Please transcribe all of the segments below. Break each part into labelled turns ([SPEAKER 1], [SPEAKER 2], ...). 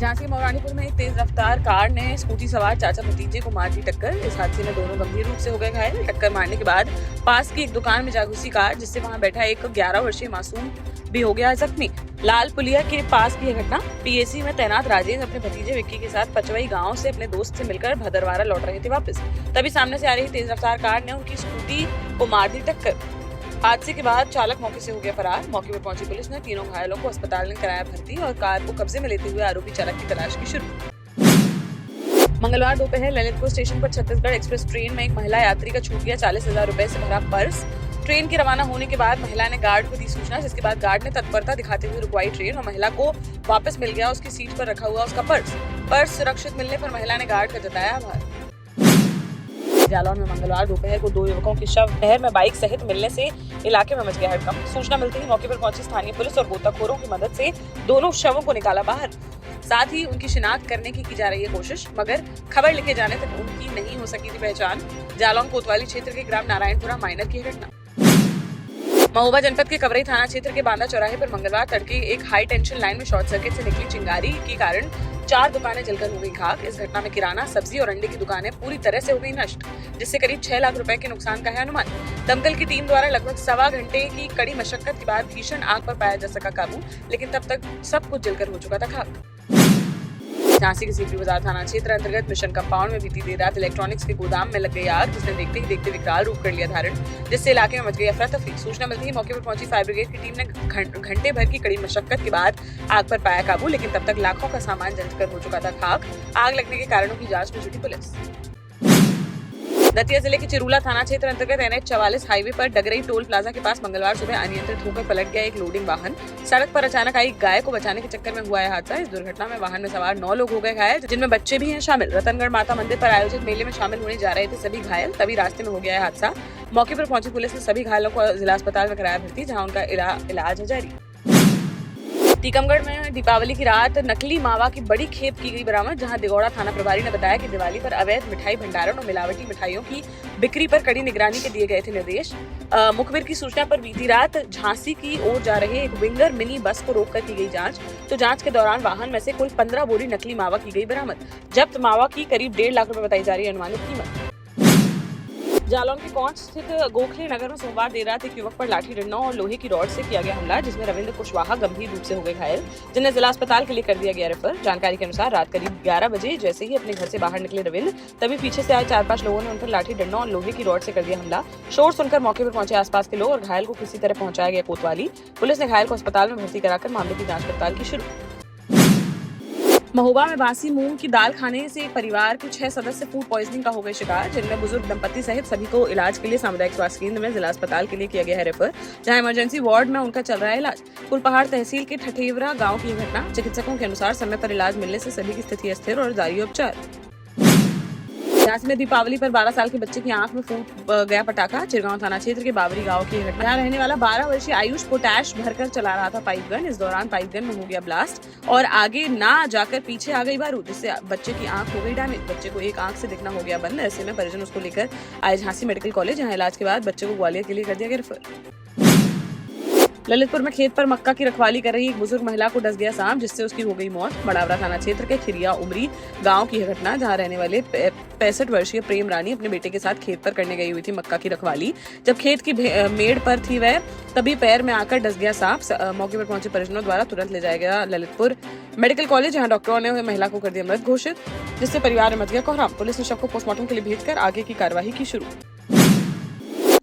[SPEAKER 1] झांसी के मौरानीपुर में एक तेज रफ्तार कार ने स्कूटी सवार चाचा भतीजे को मार दी टक्कर। इस हादसे में दोनों गंभीर रूप से हो गए घायल। टक्कर मारने के बाद पास की एक दुकान में जा घुसी कार, जिससे वहां बैठा एक 11 वर्षीय मासूम भी हो गया जख्मी। लाल पुलिया के पास की यह घटना। पीएसी में तैनात राजेश अपने भतीजे विक्की के साथ पचवई गांव से अपने दोस्त से मिलकर भदरवारा लौट रहे थे वापस। तभी सामने से आ रही तेज रफ्तार कार ने उनकी स्कूटी को मार दी टक्कर। हादसे के बाद चालक मौके से हो गया फरार। मौके पर पहुंची पुलिस ने तीनों घायलों को अस्पताल में कराया भर्ती और कार को कब्जे में लेते हुए आरोपी चालक की तलाश की शुरू। मंगलवार दोपहर ललितपुर स्टेशन पर छत्तीसगढ़ एक्सप्रेस ट्रेन में एक महिला यात्री का छूट गया 40,000 रुपए से भरा पर्स। ट्रेन के रवाना होने के बाद महिला ने गार्ड को दी सूचना, जिसके बाद गार्ड ने तत्परता दिखाते हुए रुकवाई ट्रेन और महिला को वापस मिल गया उसकी सीट पर रखा हुआ उसका पर्स सुरक्षित मिलने पर महिला ने गार्ड का जताया आभार। जालौन में मंगलवार दोपहर को 2 युवकों के शव नहर में बाइक सहित मिलने से इलाके में मच गया हड़कंप। सूचना मिलते ही मौके पर पहुंची स्थानीय पुलिस और गोताखोरों की मदद से दोनों शवों को निकाला बाहर। साथ ही उनकी शिनाख्त करने की जा रही है कोशिश, मगर खबर लिखे जाने तक उनकी नहीं हो सकी थी पहचान। जालौन कोतवाली क्षेत्र के ग्राम नारायणपुरा माइनर की घटना। महोबा जनपद के कवरई थाना क्षेत्र के बांदा चौराहे पर मंगलवार तड़के एक हाई टेंशन लाइन में शॉर्ट सर्किट से निकली चिंगारी के कारण 4 दुकानें जलकर हो गई खाक। इस घटना में किराना, सब्जी और अंडे की दुकानें पूरी तरह से हो गई नष्ट, जिससे करीब 6 लाख रुपए के नुकसान का है अनुमान। दमकल की टीम द्वारा लगभग 1.25 घंटे की कड़ी मशक्कत के बाद भीषण आग पर पाया जा सका काबू, लेकिन तब तक सब कुछ जलकर हो चुका था खाक। झांसी के सीपी बाजार थाना क्षेत्र अंतर्गत मिशन कंपाउंड में बीती देर रात इलेक्ट्रॉनिक्स के गोदाम में लग गई आग, जिसने देखते ही देखते विकराल रूप कर लिया धारण, जिससे इलाके में मच गई अफरा तफरी। सूचना मिलती ही मौके पर पहुंची फायर ब्रिगेड की टीम ने घंटे भर की कड़ी मशक्कत के बाद आग पर पाया काबू, लेकिन तब तक लाखों का सामान जलकर हो चुका था खाक। आग लगने के कारणों की जांच में जुटी पुलिस। दतिया जिले के चिरूला थाना क्षेत्र अंतर्गत NH 44 हाईवे पर डगरई टोल प्लाजा के पास मंगलवार सुबह अनियंत्रित होकर पलट गया एक लोडिंग वाहन। सड़क पर अचानक आई गाय को बचाने के चक्कर में हुआ है हादसा। इस दुर्घटना में वाहन में सवार 9 लोग हो गए घायल, जिनमें बच्चे भी हैं शामिल। रतनगढ़ माता मंदिर पर आयोजित मेले में शामिल होने जा रहे थे सभी घायल, तभी रास्ते में हो गया है हादसा। मौके पर पहुंची पुलिस ने सभी घायलों को जिला अस्पताल में कराया भर्ती, जहाँ उनका इलाज है जारी। टीकमगढ़ में दीपावली की रात नकली मावा की बड़ी खेप की गई बरामद, जहां दिगौड़ा थाना प्रभारी ने बताया कि दिवाली पर अवैध मिठाई भंडारण और मिलावटी मिठाइयों की बिक्री पर कड़ी निगरानी के दिए गए थे निर्देश। मुखबिर की सूचना पर बीती रात झांसी की ओर जा रहे एक विंगर मिनी बस को रोककर की गई जांच, तो जांच के दौरान वाहन में से कुल 15 बोरी नकली मावा की गई बरामद। जब्त मावा की करीब 1.5 लाख रुपए बताई जा रही है अनुमानित कीमत। जालौन के कौंच स्थित गोखले नगर में सोमवार देर रात एक युवक पर लाठी डंडों और लोहे की रॉड से किया गया हमला, जिसमें रविंद्र कुशवाहा गंभीर रूप से हो गए घायल, जिन्हें जिला अस्पताल के लिए कर दिया गया रेफर। जानकारी के अनुसार रात करीब 11 बजे जैसे ही अपने घर से बाहर निकले रविंद्र, तभी पीछे से आए 4-5 लोगों ने उन पर लाठी डंडों और लोहे की रॉड से कर दिया हमला। शोर सुनकर मौके पर पहुंचे आसपास के लोग और घायल को किसी तरह पहुंचाया गया कोतवाली। पुलिस ने घायल को अस्पताल में भर्ती कराकर मामले की जाँच पड़ताल की शुरू। महोबा में बासी मूंग की दाल खाने से परिवार के 6 सदस्य फूड पॉइजनिंग का हो गए शिकार, जिनमें बुजुर्ग दंपति सहित सभी को इलाज के लिए सामुदायिक स्वास्थ्य केंद्र में जिला अस्पताल के लिए किया गया है रेफर, जहां इमरजेंसी वार्ड में उनका चल रहा है इलाज। कुलपहाड़ तहसील के ठठेवरा गांव की घटना। चिकित्सकों के अनुसार समय पर इलाज मिलने से सभी की स्थिति स्थिर और जारी है उपचार। झांसी में दीपावली पर 12 साल के बच्चे की आंख में फूट गया पटाखा। चिरगांव थाना क्षेत्र के बाबरी गांव की घटना। यहाँ रहने वाला 12 वर्षीय आयुष पोटैश भरकर चला रहा था पाइप गन। इस दौरान पाइप गन में हो गया ब्लास्ट और आगे ना जाकर पीछे आ गई बारूद, जिससे बच्चे की आंख हो गई डैमेज। बच्चे को एक आंख से दिखना हो गया बंद। ऐसे में परिजन उसको लेकर आए झांसी मेडिकल कॉलेज, जहाँ इलाज के बाद बच्चे को ग्वालियर के लिए कर दिया गया रेफर। ललितपुर में खेत पर मक्का की रखवाली कर रही एक बुजुर्ग महिला को डस गया सांप, जिससे उसकी हो गई मौत। बड़ावरा थाना क्षेत्र के खिरिया उमरी गांव की यह घटना, जहां रहने वाले 65 वर्षीय प्रेम रानी अपने बेटे के साथ खेत पर करने गई हुई थी मक्का की रखवाली। जब खेत की मेड़ पर थी वह, तभी पैर में आकर डस गया सांप। मौके पर पहुंचे परिजनों द्वारा तुरंत ले जाया गया ललितपुर मेडिकल कॉलेज, जहाँ डॉक्टरों ने महिला को कर दिया मृत घोषित, जिससे परिवार में मच गया कोहराम। पुलिस ने शव को पोस्टमार्टम के लिए भेजकर आगे की कार्यवाही की शुरू।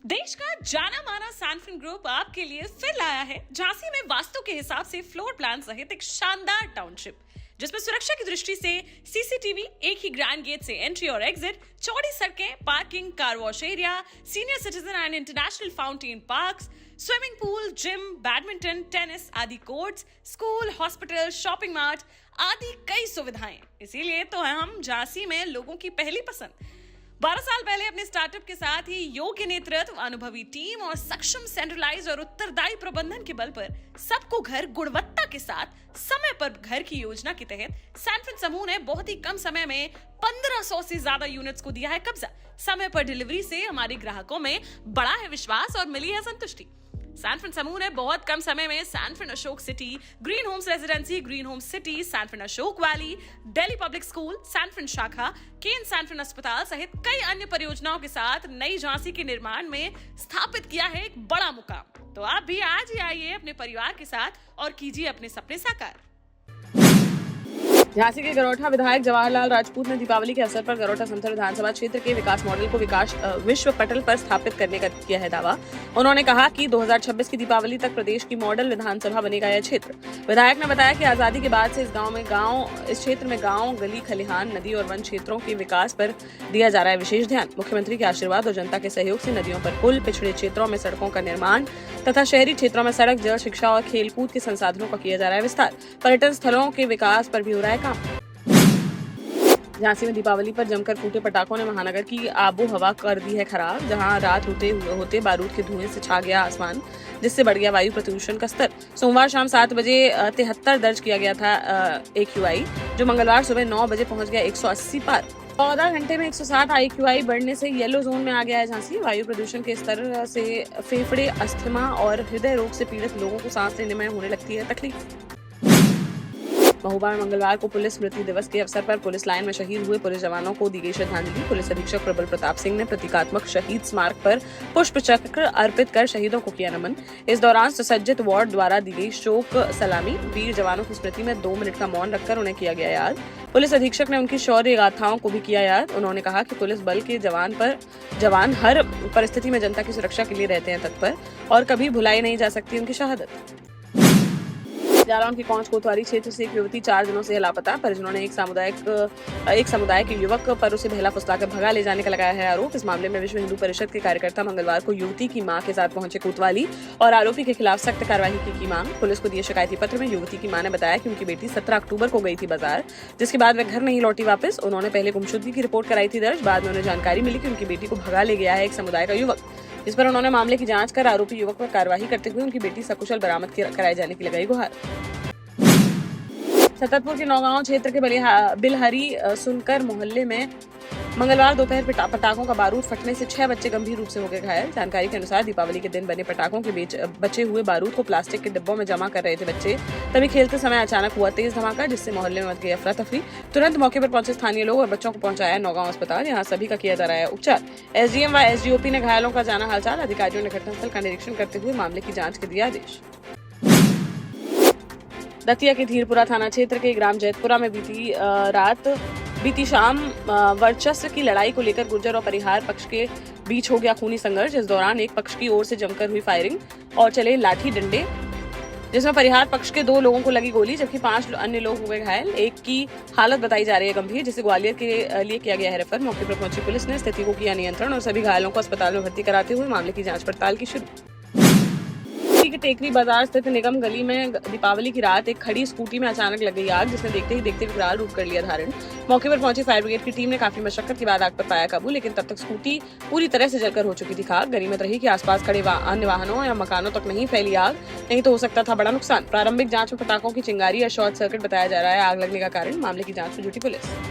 [SPEAKER 2] देश का जाना माना सैनफिन ग्रुप आपके लिए फिर लाया है झांसी में वास्तु के हिसाब से फ्लोर प्लान सहित एक शानदार टाउनशिप, जिसमें सुरक्षा की दृष्टि से सीसीटीवी, एक ही ग्रैंड गेट से एंट्री और एग्जिट, चौड़ी सड़कें, parking, car wash area, senior citizen and international fountain parks, swimming pool, gym, badminton, tennis आदि courts, school, hospital, shopping mart आदि कई सुविधाएं। इसीलिए तो हम झांसी में लोगों की पहली पसंद। 12 साल पहले अपने स्टार्टअप के साथ ही योग्य नेतृत्व, अनुभवी टीम और सक्षम सेंट्रलाइज और उत्तरदायी प्रबंधन के बल पर सबको घर गुणवत्ता के साथ समय पर घर की योजना के तहत सैनफिन समूह ने बहुत ही कम समय में 1500 से ज्यादा यूनिट्स को दिया है कब्जा। समय पर डिलीवरी से हमारे ग्राहकों में बड़ा है विश्वास और मिली है संतुष्टि। सैनफ्रिन समूह ने बहुत कम समय में सैनफ्रिन Ashok city, green homes residency, green homes city, सैनफ्रिन Ashok valley, Delhi public school, सैनफ्रिन शाखा, केन सैनफ्रिन अस्पताल सहित कई अन्य परियोजनाओं के साथ नई झांसी के निर्माण में स्थापित किया है एक बड़ा मुकाम। तो आप भी आज ही आइए अपने परिवार के साथ और कीजिए अपने सपने साकार।
[SPEAKER 1] झांसी के गरोठा विधायक जवाहरलाल राजपूत ने दीपावली के अवसर पर गरोठा संसद विधानसभा क्षेत्र के विकास मॉडल को विश्व पटल पर स्थापित करने का किया है दावा। उन्होंने कहा कि 2026 की दीपावली तक प्रदेश की मॉडल विधानसभा बनेगा यह क्षेत्र। विधायक ने बताया कि आजादी के बाद से इस क्षेत्र में गांव, गली, खलिहान, नदी और वन क्षेत्रों के विकास पर दिया जा रहा है विशेष ध्यान। मुख्यमंत्री के आशीर्वाद और जनता के सहयोग से नदियों पर पुल, पिछड़े क्षेत्रों में सड़कों का निर्माण तथा शहरी क्षेत्रों में सड़क, जल, शिक्षा और खेलकूद के संसाधनों का किया जा रहा है विस्तार। पर्यटन स्थलों के विकास पर भी हो रहा है काम। झांसी में दीपावली पर जमकर फूटे पटाखों ने महानगर की आबो हवा कर दी है खराब। जहां रात होते बारूद के धुएं से छा गया आसमान, जिससे बढ़ गया वायु प्रदूषण का स्तर। सोमवार शाम 7 बजे 73 दर्ज किया गया था AQI, जो मंगलवार सुबह 9 बजे पहुंच गया 180 पार। 14 घंटे में 160 AQI बढ़ने से येलो जोन में आ गया है झांसी। वायु प्रदूषण के स्तर से फेफड़े, अस्थमा और हृदय रोग से पीड़ित लोगों को सांस लेने में होने लगती है तकलीफ। महोबा में मंगलवार को पुलिस स्मृति दिवस के अवसर पर पुलिस लाइन में शहीद हुए पुलिस जवानों को दी गई श्रद्धांजलि। पुलिस अधीक्षक प्रबल प्रताप सिंह ने प्रतीकात्मक शहीद स्मारक पर पुष्प चक्र अर्पित कर शहीदों को किया नमन। इस दौरान सुसज्जित वार्ड द्वारा दी गई शोक सलामी। वीर जवानों की स्मृति में 2 मिनट का मौन रखकर उन्हें किया गया याद। पुलिस अधीक्षक ने उनकी शौर्य गाथाओं को भी किया याद। उन्होंने कहा कि पुलिस बल के जवान हर परिस्थिति में जनता की सुरक्षा के लिए रहते हैं तत्पर और कभी भुलाई नहीं जा सकती उनकी शहादत। जालौन के कौंच कोतवाली क्षेत्र से एक युवती 4 दिनों से लापता। परिजनों ने एक समुदाय के युवक पर उसे बहला फुसलाकर भगा ले जाने का लगाया है आरोप। इस मामले में विश्व हिंदू परिषद के कार्यकर्ता मंगलवार को युवती की मां के साथ पहुंचे कोतवाली और आरोपी के खिलाफ सख्त कार्रवाई की मांग। पुलिस को दिए शिकायती पत्र में युवती की मां ने बताया कि उनकी बेटी 17 अक्टूबर को गई थी बाजार, जिसके बाद वे घर नहीं लौटी वापस। उन्होंने पहले गुमशुदगी की रिपोर्ट कराई थी दर्ज। बाद में उन्हें जानकारी मिली कि उनकी बेटी को भगा ले गया है एक समुदाय का युवक। इस पर उन्होंने मामले की जांच कर आरोपी युवक पर कार्रवाई करते हुए उनकी बेटी सकुशल बरामद कराए जाने की लगाई गुहार। छतरपुर के नौगांव क्षेत्र के बिलहरी सुनकर मोहल्ले में मंगलवार दोपहर पटाखों का बारूद फटने से 6 बच्चे गंभीर रूप से हो गए घायल। जानकारी के अनुसार दीपावली के दिन बने पटाखों के बचे हुए बारूद को प्लास्टिक के डिब्बों में जमा कर रहे थे बच्चे। तभी खेलते समय अचानक हुआ तेज धमाका, जिससे मोहल्ले में मच गई अफरा तफरी। तुरंत मौके पर पहुंचे स्थानीय लोग और बच्चों को पहुंचाया नौगांव अस्पताल। यहाँ सभी का किया जा रहा है उपचार। SDM व SDOP ने घायलों का जाना हालचाल। अधिकारियों ने घटनास्थल का निरीक्षण करते हुए मामले की जाँच के दिया आदेश। दतिया के धीरपुरा थाना क्षेत्र के ग्राम जैतपुरा में बीती शाम वर्चस्व की लड़ाई को लेकर गुर्जर और परिहार पक्ष के बीच हो गया खूनी संघर्ष। इस दौरान एक पक्ष की ओर से जमकर हुई फायरिंग और चले लाठी डंडे, जिसमें परिहार पक्ष के 2 लोगों को लगी गोली, जबकि 5 अन्य लोग हो गए घायल। एक की हालत बताई जा रही है गंभीर, जिसे ग्वालियर के लिए किया गया है रेफर। मौके पर पहुंची पुलिस ने स्थिति को किया नियंत्रण और सभी घायलों को अस्पताल में भर्ती कराते हुए मामले की जांच पड़ताल की शुरू। के टेकरी बाजार स्थित निगम गली में दीपावली की रात एक खड़ी स्कूटी में अचानक लग गई आग, जिसने देखते ही देखते विकराल रूप कर लिया धारण। मौके पर पहुंची फायर ब्रिगेड की टीम ने काफी मशक्कत के बाद आग पर पाया काबू, लेकिन तब तक स्कूटी पूरी तरह से जलकर हो चुकी थी खाक। गनीमत रही कि आसपास खड़े अन्य वाहनों या मकानों तक नहीं फैली आग, नहीं तो हो सकता था बड़ा नुकसान। प्रारंभिक जांच में पटाखों की चिंगारी या शॉर्ट सर्किट बताया जा रहा है आग लगने का कारण। मामले की जांच में जुटी पुलिस।